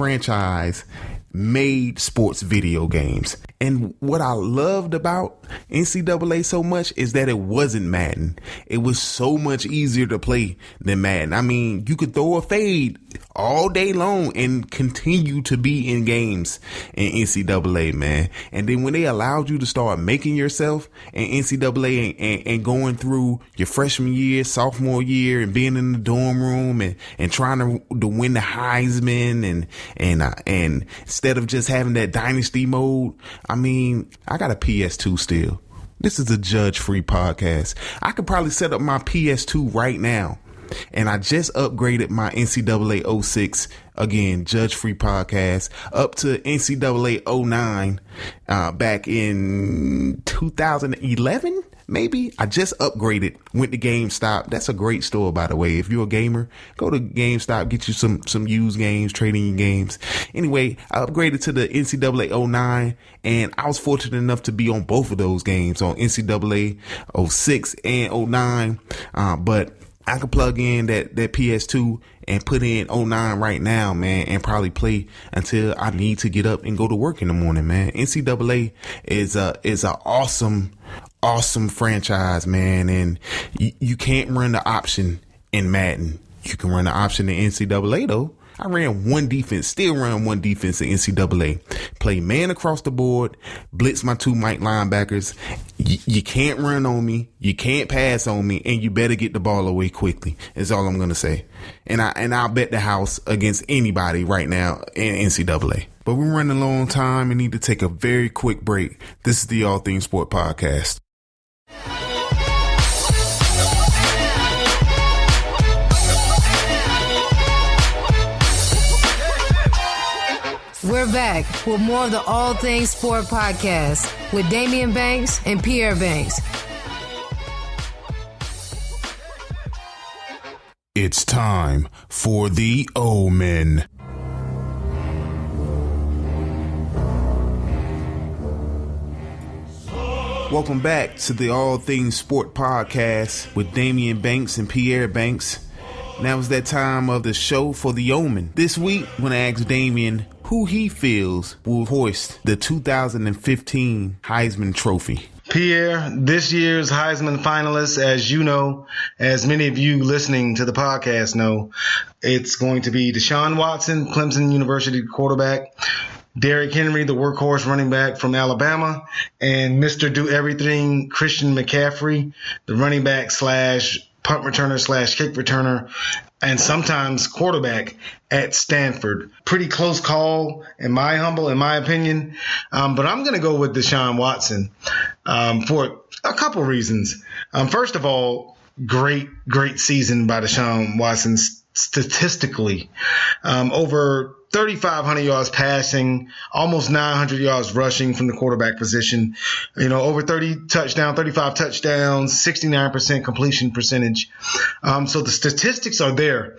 franchise made sports video games. And what I loved about NCAA so much is that it wasn't Madden. It was so much easier to play than Madden. I mean, you could throw a fade all day long and continue to be in games in NCAA, man. And then when they allowed you to start making yourself in NCAA and going through your freshman year, sophomore year, and being in the dorm room and trying to win the Heisman and instead of just having that dynasty mode, I mean, I got a PS2 still. This is a judge-free podcast. I could probably set up my PS2 right now. And I just upgraded my NCAA 06, again, judge-free podcast, up to NCAA 09 back in 2011, maybe. I just upgraded, went to GameStop. That's a great store, by the way. If you're a gamer, go to GameStop, get you some used games, trading your games. Anyway, I upgraded to the NCAA 09, and I was fortunate enough to be on both of those games, on NCAA 06 and 09. But I could plug in that PS2 and put in 09 right now, man, and probably play until I need to get up and go to work in the morning, man. NCAA is a awesome franchise, man, and you can't run the option in Madden. You can run the option in NCAA though. I ran one defense, still run one defense in NCAA. Play man across the board, blitz my two Mike linebackers. You can't run on me, you can't pass on me, and you better get the ball away quickly. Is all I'm gonna say. And I'll bet the house against anybody right now in NCAA. But we're running low on time and need to take a very quick break. This is the All Things Sport Podcast. We're back with more of the All Things Sport Podcast with Daimeon Banks and Pierre Banks. It's time for the Omen. Welcome back to the All Things Sport Podcast with Daimeon Banks and Pierre Banks. Now is that time of the show for the Omen. This week, I'm going to ask Daimeon who he feels will hoist the 2015 Heisman Trophy. Pierre, this year's Heisman finalists, as you know, as many of you listening to the podcast know, it's going to be Deshaun Watson, Clemson University quarterback, Derrick Henry, the workhorse running back from Alabama, and Mr. Do Everything, Christian McCaffrey, the running back slash punt returner slash kick returner, and sometimes quarterback at Stanford. Pretty close call, in my opinion. But I'm going to go with Deshaun Watson for a couple reasons. First of all, great season by Deshaun Watson statistically. Over 3,500 yards passing, almost 900 yards rushing from the quarterback position, over 35 touchdowns, 69% completion percentage. So the statistics are there,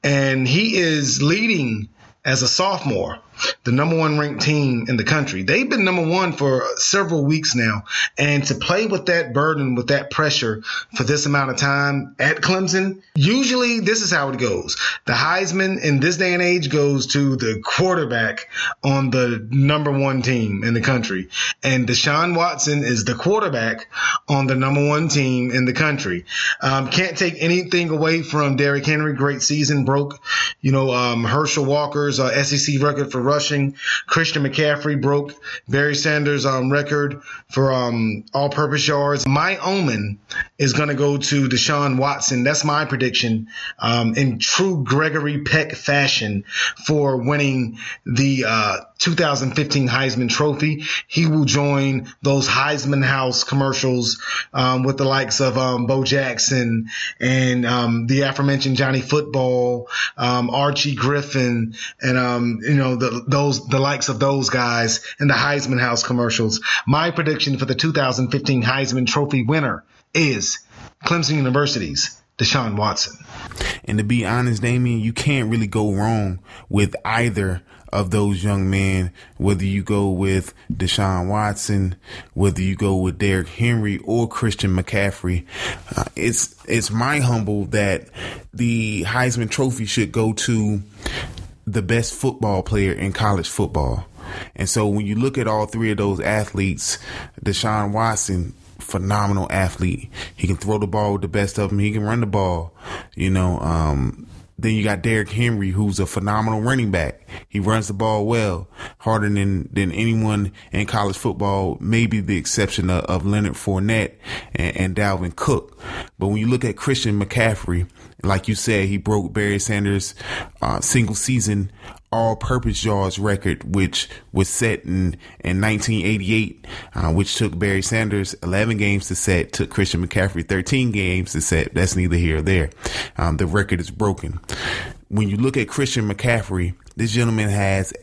and he is leading as a sophomore the number one ranked team in the country. They've been number one for several weeks now. And to play with that burden, with that pressure for this amount of time at Clemson, usually this is how it goes. The Heisman in this day and age goes to the quarterback on the number one team in the country. And Deshaun Watson is the quarterback on the number one team in the country. Can't take anything away from Derrick Henry. Great season, broke, Herschel Walker's SEC record for rushing. Christian McCaffrey broke Barry Sanders' record for all-purpose yards. My omen is going to go to Deshaun Watson. That's my prediction in true Gregory Peck fashion for winning the 2015 Heisman Trophy. He will join those Heisman House commercials with the likes of Bo Jackson and the aforementioned Johnny Football, Archie Griffin, and the likes of those guys in the Heisman House commercials. My prediction for the 2015 Heisman Trophy winner is Clemson University's Deshaun Watson. And to be honest, Daimeon, you can't really go wrong with either of those young men, whether you go with Deshaun Watson, whether you go with Derrick Henry or Christian McCaffrey. It's my humble that the Heisman Trophy should go to the best football player in college football. And so when you look at all three of those athletes, Deshaun Watson, phenomenal athlete. He can throw the ball with the best of them. He can run the ball. Then you got Derrick Henry, who's a phenomenal running back. He runs the ball well, harder than anyone in college football, maybe the exception of Leonard Fournette and Dalvin Cook. But when you look at Christian McCaffrey, like you said, he broke Barry Sanders' single season all-purpose yards record, which was set in 1988, which took Barry Sanders 11 games to set, took Christian McCaffrey 13 games to set. That's neither here or there. The record is broken. When you look at Christian McCaffrey, this gentleman has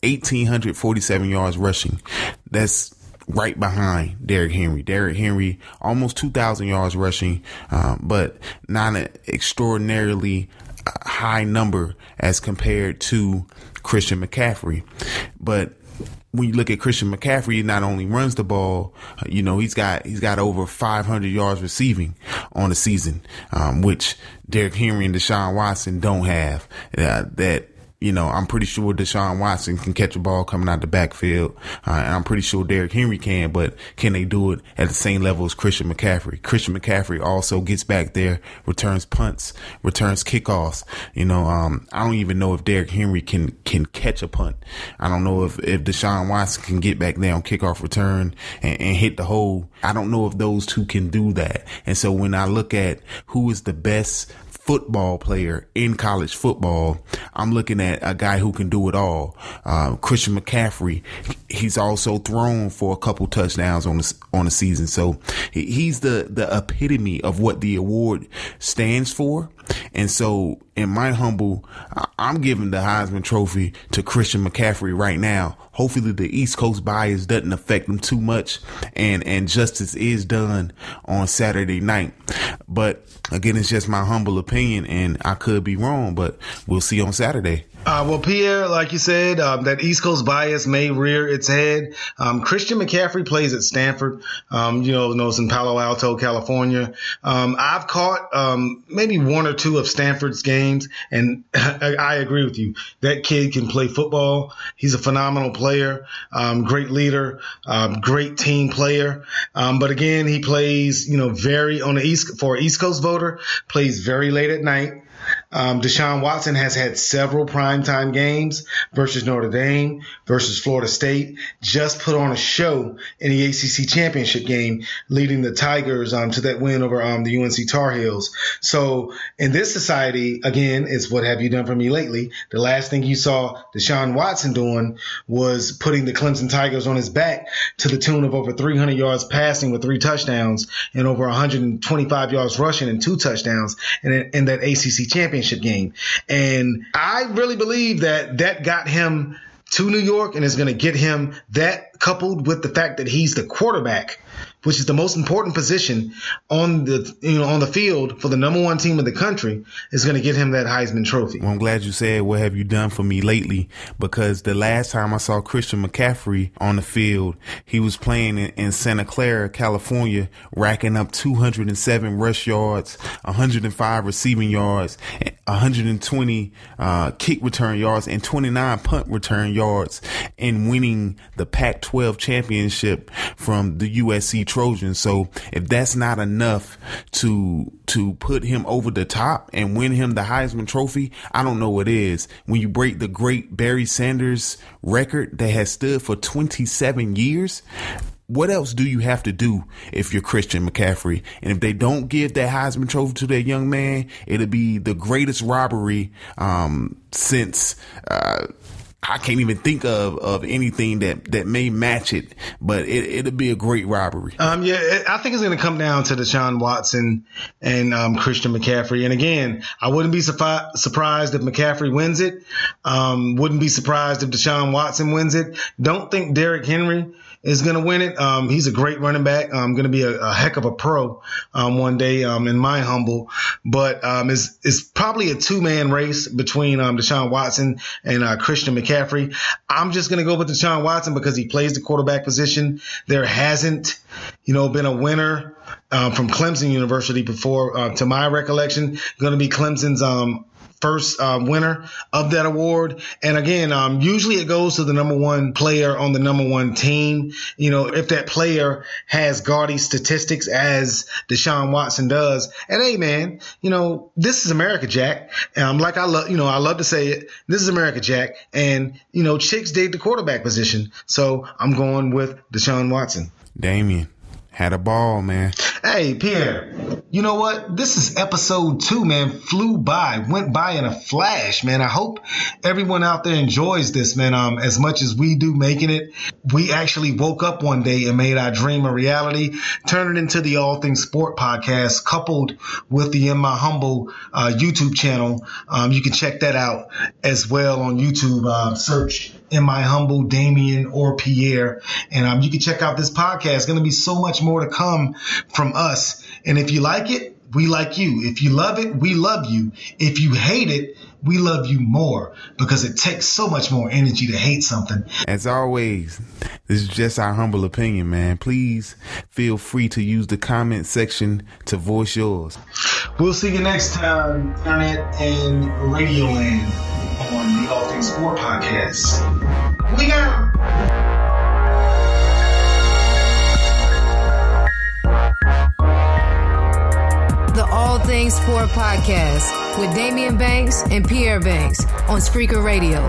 1,847 yards rushing. That's right behind Derrick Henry. Derrick Henry, almost 2,000 yards rushing, but not an extraordinarily high number as compared to Christian McCaffrey. But when you look at Christian McCaffrey, he not only runs the ball, he's got over 500 yards receiving on the season, which Derrick Henry and Deshaun Watson don't have. I'm pretty sure Deshaun Watson can catch a ball coming out the backfield. And I'm pretty sure Derrick Henry can, but can they do it at the same level as Christian McCaffrey? Christian McCaffrey also gets back there, returns punts, returns kickoffs. I don't even know if Derrick Henry can catch a punt. I don't know if Deshaun Watson can get back there on kickoff return and hit the hole. I don't know if those two can do that. And so when I look at who is the best football player in college football, I'm looking at a guy who can do it all. Christian McCaffrey, he's also thrown for a couple touchdowns on the season. So he's the epitome of what the award stands for. And so in my humble, I'm giving the Heisman Trophy to Christian McCaffrey right now. Hopefully the East Coast bias doesn't affect him too much and justice is done on Saturday night. But again, it's just my humble opinion and I could be wrong, but we'll see on Saturday. Well, Pierre, like you said, that East Coast bias may rear its head. Christian McCaffrey plays at Stanford, it's in Palo Alto, California. I've caught maybe one or two of Stanford's games, and I agree with you. That kid can play football. He's a phenomenal player, great leader, great team player. But again, he plays, very on the for an East Coast voter, plays very late at night. Deshaun Watson has had several primetime games versus Notre Dame, versus Florida State, just put on a show in the ACC championship game, leading the Tigers to that win over the UNC Tar Heels. So in this society, again, it's what have you done for me lately? The last thing you saw Deshaun Watson doing was putting the Clemson Tigers on his back to the tune of over 300 yards passing with 3 touchdowns and over 125 yards rushing and 2 touchdowns in that ACC championship game. And I really believe that got him to New York and is going to get him that, coupled with the fact that he's the quarterback, which is the most important position on the field for the number one team in the country, is going to get him that Heisman Trophy. Well, I'm glad you said, what have you done for me lately? Because the last time I saw Christian McCaffrey on the field, he was playing in Santa Clara, California, racking up 207 rush yards, 105 receiving yards, 120 kick return yards, and 29 punt return yards, and winning the Pac-12 championship from the USC Trojans. So if that's not enough to put him over the top and win him the Heisman Trophy, I don't know what is. When you break the great Barry Sanders record that has stood for 27 years, what else do you have to do if you're Christian McCaffrey? And if they don't give that Heisman Trophy to that young man, it'll be the greatest robbery since I can't even think of anything that may match it, but it'll be a great robbery. I think it's going to come down to Deshaun Watson and Christian McCaffrey. And again, I wouldn't be surprised if McCaffrey wins it. Wouldn't be surprised if Deshaun Watson wins it. Don't think Derrick Henry is going to win it. He's a great running back. Going to be a heck of a pro one day, in my humble. But it's probably a 2-man race between Deshaun Watson and Christian McCaffrey. I'm just going to go with Deshaun Watson because he plays the quarterback position. There hasn't, been a winner from Clemson University before, to my recollection. Going to be Clemson's first winner of that award. And again, usually it goes to the number one player on the number one team. You know, if that player has gaudy statistics as Deshaun Watson does. And hey, man, you know, this is America, Jack. Like I love to say it. This is America, Jack. And, you know, chicks dig the quarterback position. So I'm going with Deshaun Watson. Daimeon. Had a ball, man. Hey, Pierre, you know what? This is episode 2, man. Went by in a flash, man. I hope everyone out there enjoys this, man, as much as we do making it. We actually woke up one day and made our dream a reality, turned it into the All Things Sport podcast, coupled with the In My Humble YouTube channel. You can check that out as well on YouTube. Search In My Humble, Daimeon, or Pierre. And you can check out this podcast. It's going to be so much more to come from us. And if you like it, we like you. If you love it, we love you. If you hate it, we love you more, because it takes so much more energy to hate something. As always, this is just our humble opinion, man. Please feel free to use the comment section to voice yours. We'll see you next time, Internet and Radio Land, on the All Things Sport podcast. We got The All Things Sport Podcast with Daimeon Banks and Pierre Banks on Spreaker Radio.